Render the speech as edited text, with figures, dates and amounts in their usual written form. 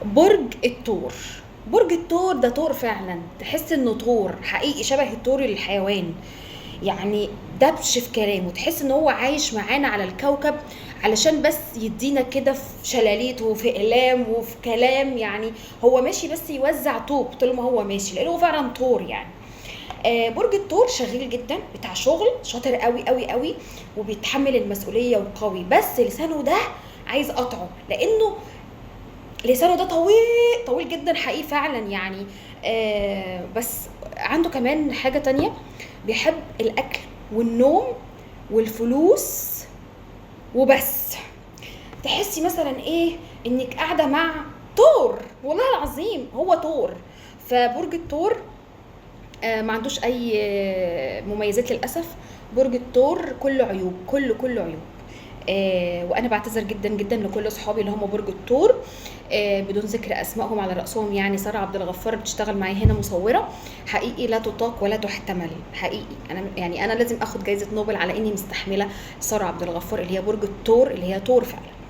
برج الثور. برج الثور ده ثور فعلا، تحس انه ثور حقيقي شبه الثور الحيوان، يعني دبش في كلامه، تحس ان هو عايش معانا على الكوكب علشان بس يدينا كده في شلاليت وفي اقلام وفي كلام. يعني هو ماشي بس يوزع طوب طول ما هو ماشي، لانه هو فعلا طور يعني. برج الثور شغيل جدا، بتاع شغل، شاطر قوي قوي قوي، وبيتحمل المسؤوليه وقوي، بس لسانه ده عايز قطعه، لانه لسانه ده طويل طويل جدا حقيقي فعلا يعني. بس عنده كمان حاجة تانية، بيحب الأكل والنوم والفلوس وبس. تحسي مثلا ايه، انك قاعدة مع تور، والله العظيم هو تور. فبرج التور ما عندوش اي مميزات للاسف. برج الثور كله عيوب، كله عيوب. وانا بعتذر جدا جدا لكل اصحابي اللي هم برج الثور، بدون ذكر اسمائهم، على راسهم يعني ساره عبد الغفار بتشتغل معايا هنا مصوره، حقيقي لا تطاق ولا تحتمل. حقيقي انا يعني انا لازم اخد جائزه نوبل على اني مستحمله ساره عبد الغفار اللي هي برج الثور، اللي هي ثور فعلا.